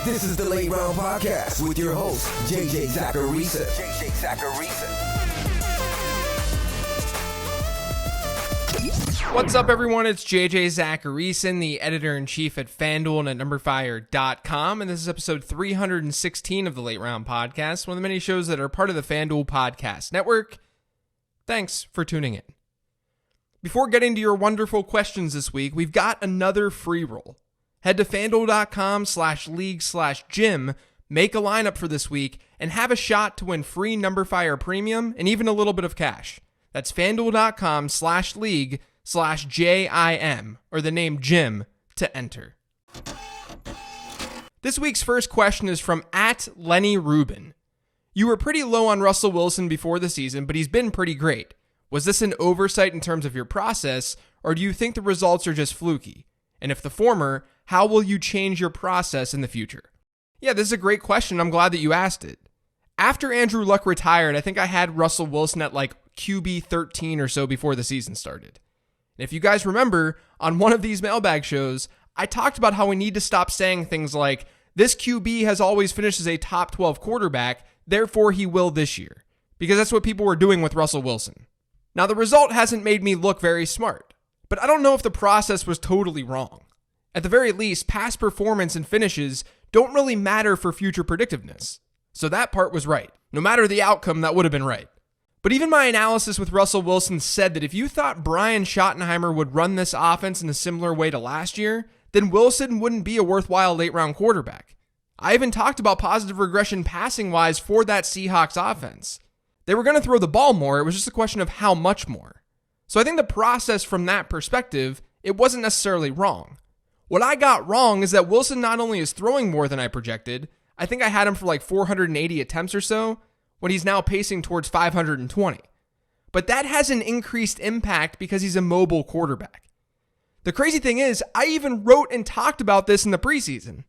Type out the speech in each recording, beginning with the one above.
This is the Late Round Podcast with your host, JJ Zacharisa. What's up, everyone? It's JJ Zacharisa, the editor-in-chief at FanDuel and at numberfire.com, and this is episode 316 of the Late Round Podcast, one of the many shows that are part of the FanDuel Podcast Network. Thanks for tuning in. Before getting to your wonderful questions this week, we've got another free roll. Head to fanduel.com/league/gym, make a lineup for this week, and have a shot to win free Numberfire Premium and even a little bit of cash. That's fanduel.com/league/JIM, or the name Jim, to enter. This week's first question is from @LennyRubin. You were pretty low on Russell Wilson before the season, but he's been pretty great. Was this an oversight in terms of your process, or do you think the results are just fluky? And if the former, how will you change your process in the future? Yeah, this is a great question. I'm glad that you asked it. After Andrew Luck retired, I think I had Russell Wilson at like QB 13 or so before the season started. And if you guys remember, on one of these mailbag shows, I talked about how we need to stop saying things like, this QB has always finished as a top 12 quarterback, therefore he will this year. Because that's what people were doing with Russell Wilson. Now, the result hasn't made me look very smart, but I don't know if the process was totally wrong. At the very least, past performance and finishes don't really matter for future predictiveness. So that part was right. No matter the outcome, that would have been right. But even my analysis with Russell Wilson said that if you thought Brian Schottenheimer would run this offense in a similar way to last year, then Wilson wouldn't be a worthwhile late-round quarterback. I even talked about positive regression passing-wise for that Seahawks offense. They were going to throw the ball more, it was just a question of how much more. So I think the process from that perspective, it wasn't necessarily wrong. What I got wrong is that Wilson not only is throwing more than I projected, I think I had him for like 480 attempts or so, when he's now pacing towards 520. But that has an increased impact because he's a mobile quarterback. The crazy thing is, I even wrote and talked about this in the preseason,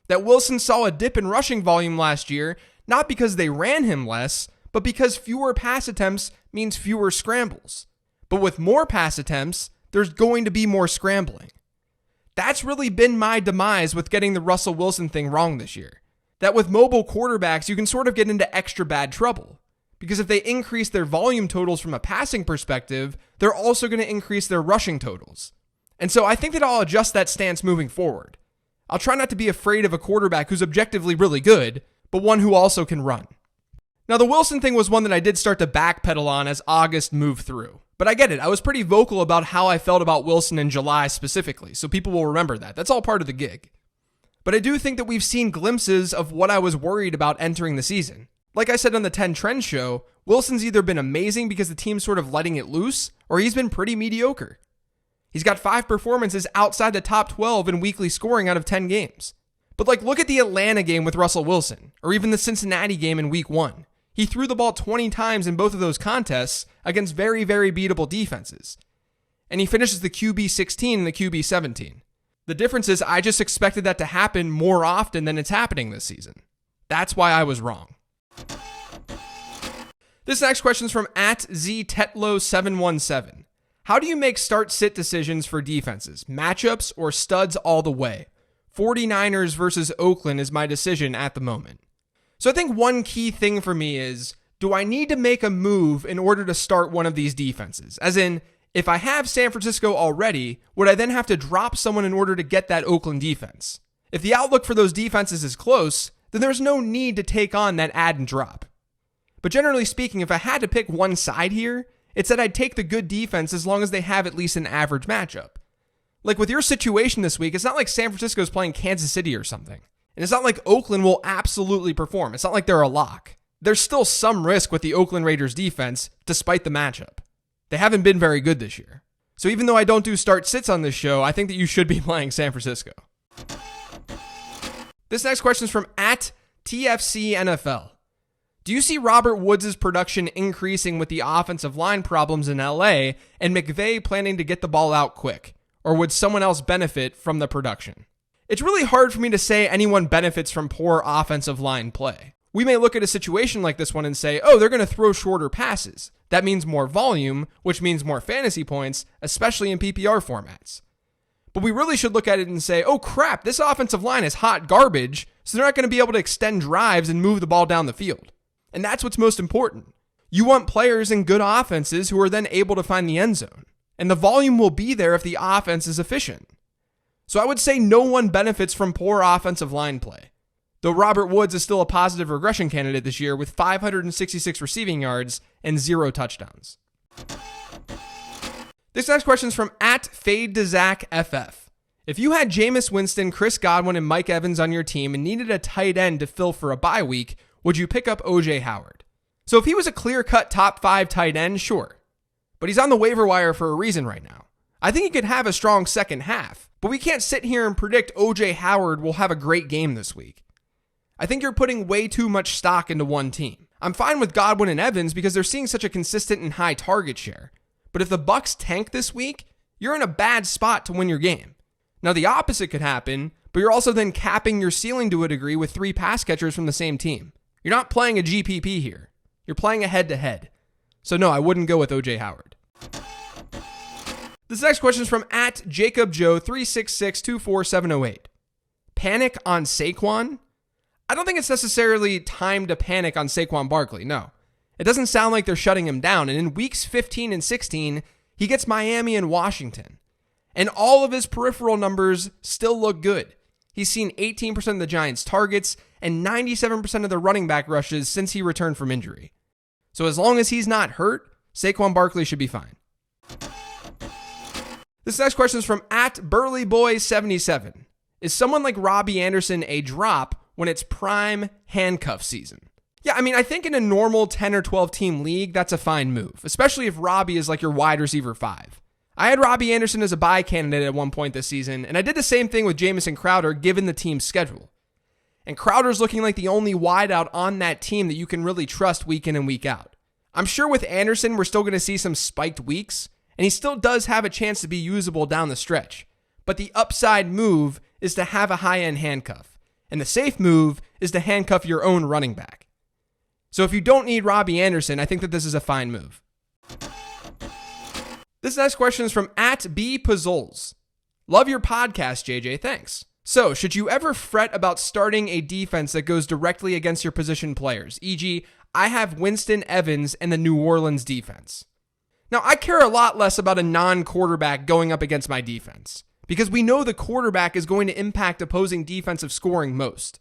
that Wilson saw a dip in rushing volume last year, not because they ran him less, but because fewer pass attempts means fewer scrambles. But with more pass attempts, there's going to be more scrambling. That's really been my demise with getting the Russell Wilson thing wrong this year. That with mobile quarterbacks, you can sort of get into extra bad trouble. Because if they increase their volume totals from a passing perspective, they're also going to increase their rushing totals. And so I think that I'll adjust that stance moving forward. I'll try not to be afraid of a quarterback who's objectively really good, but one who also can run. Now, the Wilson thing was one that I did start to backpedal on as August moved through. But I get it. I was pretty vocal about how I felt about Wilson in July specifically, so people will remember that. That's all part of the gig. But I do think that we've seen glimpses of what I was worried about entering the season. Like I said on the 10 Trends show, Wilson's either been amazing because the team's sort of letting it loose, or he's been pretty mediocre. He's got 5 performances outside the top 12 in weekly scoring out of 10 games. But look at the Atlanta game with Russell Wilson, or even the Cincinnati game in week 1. He threw the ball 20 times in both of those contests against very, very beatable defenses. And he finishes the QB 16 and the QB 17. The difference is I just expected that to happen more often than it's happening this season. That's why I was wrong. This next question is from @ZTetlo717. How do you make start-sit decisions for defenses? Matchups or studs all the way? 49ers versus Oakland is my decision at the moment. So I think one key thing for me is, do I need to make a move in order to start one of these defenses? As in, if I have San Francisco already, would I then have to drop someone in order to get that Oakland defense? If the outlook for those defenses is close, then there's no need to take on that add and drop. But generally speaking, if I had to pick one side here, it's that I'd take the good defense as long as they have at least an average matchup. Like with your situation this week, it's not like San Francisco's playing Kansas City or something. And it's not like Oakland will absolutely perform. It's not like they're a lock. There's still some risk with the Oakland Raiders defense, despite the matchup. They haven't been very good this year. So even though I don't do start-sits on this show, I think that you should be playing San Francisco. This next question is from @TFCNFL. Do you see Robert Woods' production increasing with the offensive line problems in LA and McVay planning to get the ball out quick? Or would someone else benefit from the production? It's really hard for me to say anyone benefits from poor offensive line play. We may look at a situation like this one and say, oh, they're going to throw shorter passes. That means more volume, which means more fantasy points, especially in PPR formats. But we really should look at it and say, oh crap, this offensive line is hot garbage, so they're not going to be able to extend drives and move the ball down the field. And that's what's most important. You want players in good offenses who are then able to find the end zone. And the volume will be there if the offense is efficient. So I would say no one benefits from poor offensive line play. Though Robert Woods is still a positive regression candidate this year with 566 receiving yards and 0 touchdowns. This next question is from @FadeToZachFF. If you had Jameis Winston, Chris Godwin, and Mike Evans on your team and needed a tight end to fill for a bye week, would you pick up O.J. Howard? So if he was a clear-cut top 5 tight end, sure. But he's on the waiver wire for a reason right now. I think he could have a strong second half, but we can't sit here and predict O.J. Howard will have a great game this week. I think you're putting way too much stock into one team. I'm fine with Godwin and Evans because they're seeing such a consistent and high target share. But if the Bucs tank this week, you're in a bad spot to win your game. Now the opposite could happen, but you're also then capping your ceiling to a degree with 3 pass catchers from the same team. You're not playing a GPP here. You're playing a head-to-head. So no, I wouldn't go with O.J. Howard. This next question is from @JacobJoe36624708. Panic on Saquon? I don't think it's necessarily time to panic on Saquon Barkley, no. It doesn't sound like they're shutting him down, and in weeks 15 and 16, he gets Miami and Washington. And all of his peripheral numbers still look good. He's seen 18% of the Giants' targets and 97% of the running back rushes since he returned from injury. So as long as he's not hurt, Saquon Barkley should be fine. This next question is from @BurleyBoy77. Is someone like Robbie Anderson a drop when it's prime handcuff season? Yeah, I mean, I think in a normal 10 or 12 team league, that's a fine move, especially if Robbie is like your wide receiver 5. I had Robbie Anderson as a buy candidate at one point this season, and I did the same thing with Jamison Crowder given the team's schedule. And Crowder's looking like the only wideout on that team that you can really trust week in and week out. I'm sure with Anderson, we're still going to see some spiked weeks, and he still does have a chance to be usable down the stretch. But the upside move is to have a high-end handcuff. And the safe move is to handcuff your own running back. So if you don't need Robbie Anderson, I think that this is a fine move. This next question is from @BPuzzols. Love your podcast, JJ. Thanks. So, should you ever fret about starting a defense that goes directly against your position players? E.g., I have Winston, Evans, and the New Orleans defense. Now, I care a lot less about a non-quarterback going up against my defense, because we know the quarterback is going to impact opposing defensive scoring most.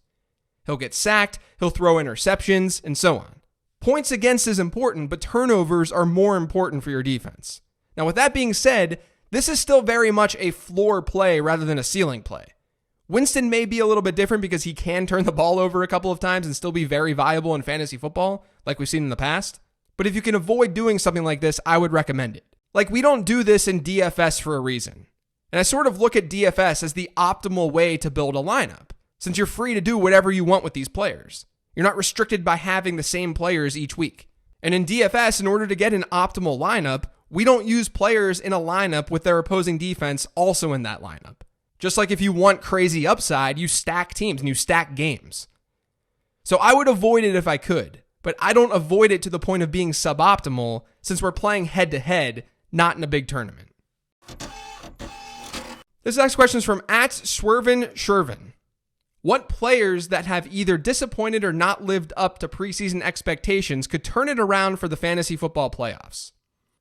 He'll get sacked, he'll throw interceptions, and so on. Points against is important, but turnovers are more important for your defense. Now, with that being said, this is still very much a floor play rather than a ceiling play. Winston may be a little bit different because he can turn the ball over a couple of times and still be very viable in fantasy football, like we've seen in the past. But if you can avoid doing something like this, I would recommend it. Like, we don't do this in DFS for a reason. And I sort of look at DFS as the optimal way to build a lineup, since you're free to do whatever you want with these players. You're not restricted by having the same players each week. And in DFS, in order to get an optimal lineup, we don't use players in a lineup with their opposing defense also in that lineup. Just like if you want crazy upside, you stack teams and you stack games. So I would avoid it if I could, but I don't avoid it to the point of being suboptimal since we're playing head-to-head, not in a big tournament. This next question is from @SwervinShervin. What players that have either disappointed or not lived up to preseason expectations could turn it around for the fantasy football playoffs?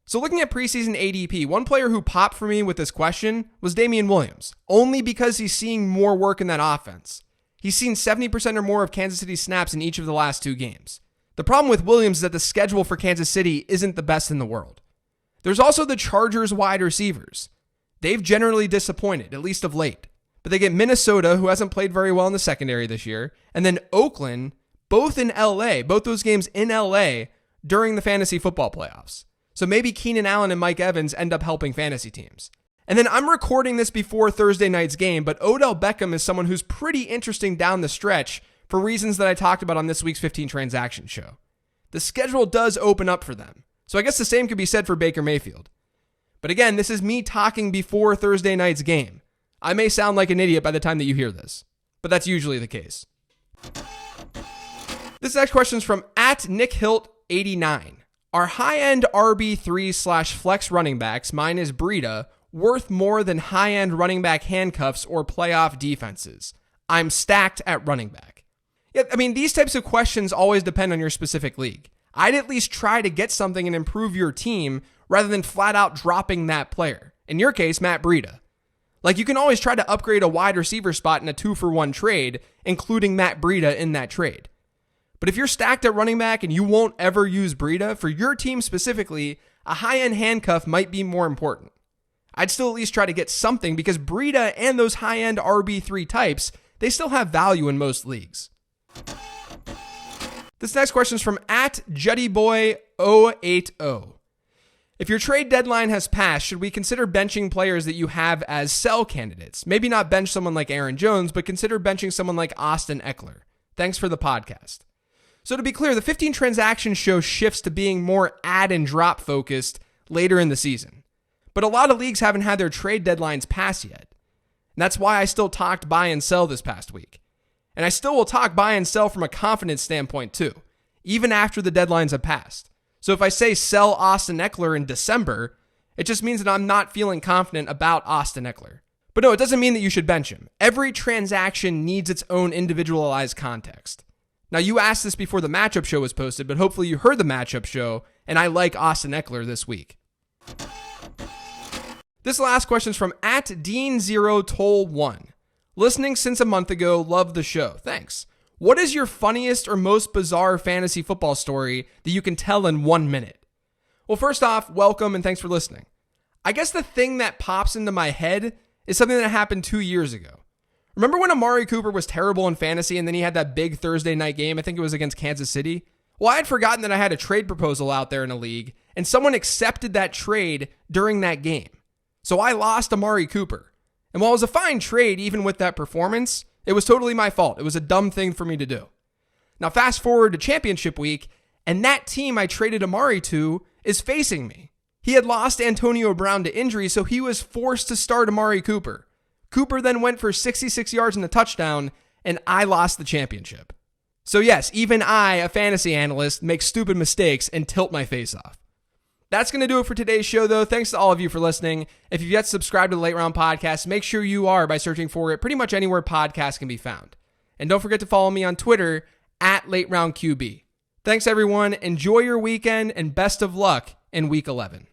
So looking at preseason ADP, one player who popped for me with this question was Damian Williams, only because he's seeing more work in that offense. He's seen 70% or more of Kansas City snaps in each of the last 2 games. The problem with Williams is that the schedule for Kansas City isn't the best in the world. There's also the Chargers wide receivers. They've generally disappointed, at least of late. But they get Minnesota, who hasn't played very well in the secondary this year, and then Oakland, both in LA, both those games in LA during the fantasy football playoffs. So maybe Keenan Allen and Mike Evans end up helping fantasy teams. And then I'm recording this before Thursday night's game, but Odell Beckham is someone who's pretty interesting down the stretch for reasons that I talked about on this week's 15 Transaction Show. The schedule does open up for them. So I guess the same could be said for Baker Mayfield. But again, this is me talking before Thursday night's game. I may sound like an idiot by the time that you hear this, but that's usually the case. This next question is from @NickHilt89. Are high-end RB3/flex running backs, mine is Breida, worth more than high-end running back handcuffs or playoff defenses? I'm stacked at running back. Yeah, I mean, these types of questions always depend on your specific league. I'd at least try to get something and improve your team rather than flat out dropping that player. In your case, Matt Breida. Like, you can always try to upgrade a wide receiver spot in a 2-for-1 trade, including Matt Breida in that trade. But if you're stacked at running back and you won't ever use Breida, for your team specifically, a high-end handcuff might be more important. I'd still at least try to get something because Breida and those high-end RB3 types, they still have value in most leagues. This next question is from @JuddyBoy080. If your trade deadline has passed, should we consider benching players that you have as sell candidates? Maybe not bench someone like Aaron Jones, but consider benching someone like Austin Eckler. Thanks for the podcast. So to be clear, the 15 transactions show shifts to being more add and drop focused later in the season. But a lot of leagues haven't had their trade deadlines pass yet. And that's why I still talked buy and sell this past week. And I still will talk buy and sell from a confidence standpoint too, even after the deadlines have passed. So if I say sell Austin Eckler in December, it just means that I'm not feeling confident about Austin Eckler. But no, it doesn't mean that you should bench him. Every transaction needs its own individualized context. Now, you asked this before the matchup show was posted, but hopefully you heard the matchup show, and I like Austin Eckler this week. This last question is from @Dean0Toll1. Listening since a month ago, love the show. Thanks. What is your funniest or most bizarre fantasy football story that you can tell in 1 minute? Well, first off, welcome and thanks for listening. I guess the thing that pops into my head is something that happened 2 years ago. Remember when Amari Cooper was terrible in fantasy and then he had that big Thursday night game? I think it was against Kansas City. Well, I had forgotten that I had a trade proposal out there in a league and someone accepted that trade during that game. So I lost Amari Cooper. And while it was a fine trade, even with that performance, it was totally my fault. It was a dumb thing for me to do. Now, fast forward to championship week, and that team I traded Amari to is facing me. He had lost Antonio Brown to injury, so he was forced to start Amari Cooper. Cooper then went for 66 yards and a touchdown, and I lost the championship. So yes, even I, a fantasy analyst, make stupid mistakes and tilt my face off. That's going to do it for today's show, though. Thanks to all of you for listening. If you've yet subscribed to the Late Round Podcast, make sure you are by searching for it pretty much anywhere podcasts can be found. And don't forget to follow me on Twitter @LateRoundQB. Thanks, everyone. Enjoy your weekend, and best of luck in Week 11.